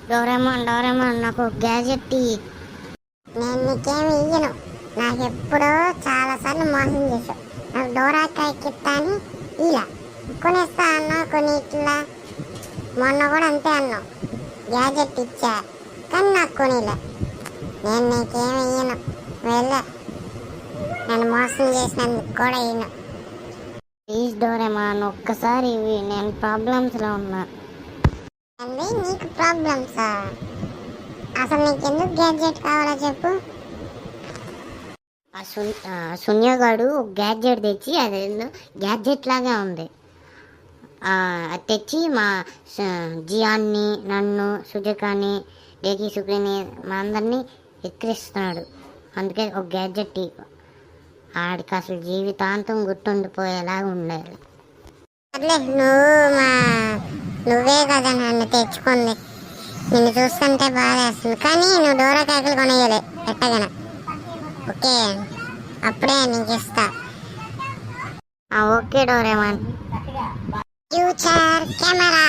Doraemon Doraemon నాకు gadget ఇయ్యి. నేను నీకేమి ఇయ్యను. నాకు ఎప్పుడో చాలాసార్లు మోసం చేశావు. నాకు డోరాకాయ కిత్తా అని ఇలా కొనేస్తా అన్నావు, కొన్ని ఇట్లా మొన్న కూడా అంతే అన్నావు. గ్యాజెట్ ఇచ్చా కానీ నాకు కొనిలే. నేను నీకేమి ఇయ్యను, వెళ్ళా. నన్ను మోసం చేసినందుకు కూడా ఇయ్యను. ప్లీజ్ డోరేమాన్ ఒక్కసారి ఇవి, నేను ప్రాబ్లమ్స్లో ఉన్నా. అండి నీకు ప్రాబ్లమ్సా? అసలు నీకు ఎందుకు గ్యాడ్జెట్ కావాలో చెప్పు. సున్యగాడు గ్యాడ్జెట్ తెచ్చి అది గ్యాడ్జెట్ లాగా ఉంది, అది తెచ్చి మా జియాన్ని, నన్ను, సుజకాని, డేకి సుక్రిని మా అందరినీ ఎక్కిరిస్తున్నాడు. అందుకే ఒక గ్యాడ్జెట్ ఆడికి అసలు జీవితాంతం గుర్తుండిపోయేలాగా ఉండాలి. నువ్వే కదా నన్ను తెచ్చుకుంది. నిన్ను చూస్తుంటే బాగా వేస్తుంది, కానీ నువ్వు డోరా కేకలు కొనేయలే ఎట్టగన. ఓకే, అప్పుడే నీకు ఇస్తా. Okay Doraemon. Future camera.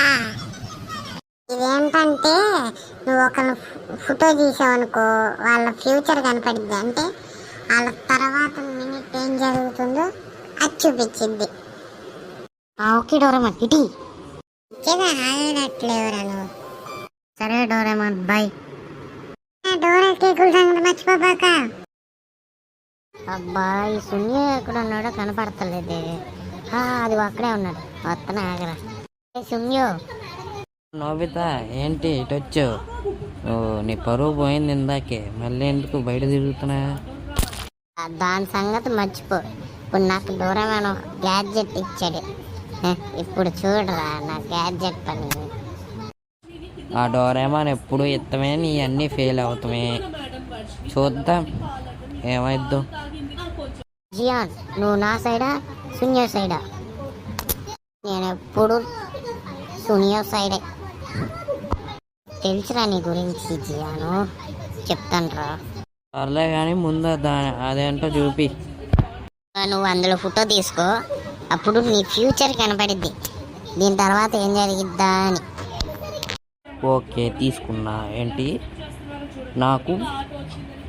ఇదేంటంటే నువ్వు ఒక ఫోటో తీసావనుకో, వాళ్ళ ఫ్యూచర్ కనపడిద్ది. అంటే వాళ్ళ తర్వాత మినిట్ ఏం జరుగుతుందో అది చూపించింది. ఓకే డోరేమాన్, ఇటీ ఆగట్లేవురా నువ్వు. సరే డోరేమాన్, బాయ్. డోరా కేకుల సంగతి మర్చిపోబాక. అబ్బాయి సున్య ఎక్కడ ఉన్నాడో కనపడతలేదే. అది అక్కడే ఉన్నాడు, వస్తనే ఆగరా. సున్యో. నోబితా ఏంటి ఇటు వచ్చావు? నీ పరువు పోయింది ఇందాకే, మళ్ళీ ఎందుకు బయట తిరుగుతున్నా? దాని సంగతి మర్చిపో. ఇప్పుడు నాకు డోరేమాన్ గ్యాడ్జెట్ ఇచ్చాడు. ఇప్పుడు చూడరా నా గ్యాడ్జెట్ పని. ఆ డోరేమాన్ ఎప్పుడు ఇత్తమే, నీ అన్నీ ఫెయిల్ అవుతామే. చూద్దాం ఏమైద్దో. జియాన్ నువ్వు నా సైడా సున్య సైడా? నేను ఎప్పుడు సున్య సైడే. తెలుసురా నీ గురించి జియాను, చెప్తాను రా. సర్లే కానీ ముందు అదేంటో చూపి. నువ్వు అందులో ఫోటో తీసుకో, అప్పుడు నీ ఫ్యూచర్ కనపడిద్ది, దీని తర్వాత ఏం జరిగిద్దా అని. ఓకే తీసుకున్నా. ఏంటి నాకు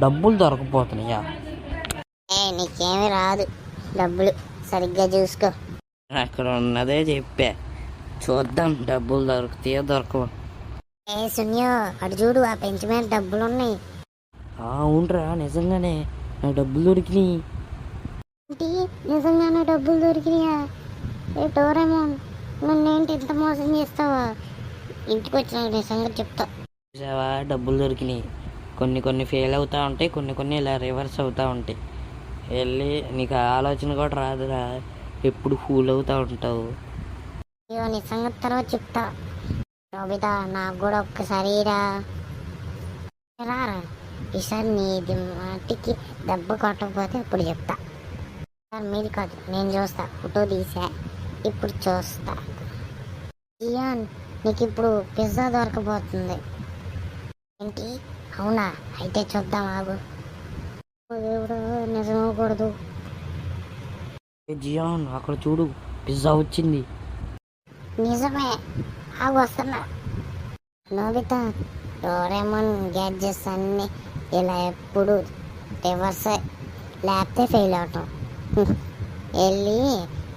డబ్బులు దొరకపోతున్నాయా? నీకేమి రాదు డబ్బులు, సరిగ్గా చూసుకో. అక్కడ ఉన్నదే చెప్పా, చూద్దాం డబ్బులు దొరుకుతాయో దొరకవు. సున్యో అటు చూడు, ఆ పెంచి మీద డబ్బులు ఉన్నాయి. అవునరా, నిజంగానే నాకు డబ్బులు దొరికినాయి. నిజంగానే డబ్బులు దొరికినాయా? డోరేమాన్ నన్నేంటి ఇంత మోసం చేస్తావా? ఇంటికి వచ్చిన నిజంగా చెప్తా. చూసావా, డబ్బులు దొరికినాయి. కొన్ని ఫెయిల్ అవుతూ ఉంటాయి, కొన్ని ఇలా రివర్స్ అవుతూ ఉంటాయి. వెళ్ళి నీకు ఆలోచన కూడా రాదురా, ఎప్పుడు ఫూల్ అవుతూ ఉంటావు. అయ్యో నీ సంగతి తర్వాత చెప్తా. నోబితా నాకు కూడా ఒక్కసారి రారా, ఈసారి నీది మాటికి దెబ్బ కొట్టకపోతే ఇప్పుడు చెప్తా. మీది కాదు, నేను చూస్తా. ఫోటో తీసా, ఇప్పుడు చూస్తా. జియాన్ నీకు ఇప్పుడు పిజ్జా దొరకబోతుంది. ఏంటి? అవునా? అయితే చూద్దాం, ఆగు. దేవుడా, నిజం అవ్వకూడదు. జియాన్ అక్కడ చూడు, పిజ్జా వచ్చింది. నిజమే, ఆగు వస్తున్నా. నోబితా డోరేమాన్ గ్యాడ్జెట్స్ అన్నీ ఇలా ఎప్పుడు రివర్స్, లేకపోతే ఫెయిల్ అవటం. వెళ్ళి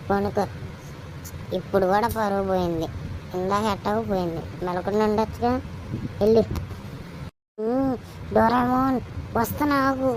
కొనుక్కో. ఇప్పుడు కూడా పరువు పోయింది, ఇందాక ఎట్టకు పోయింది, మెలకుండా ఉండొచ్చుగా. వెళ్ళు. డోరేమాన్ వస్తున్నా, ఆగు.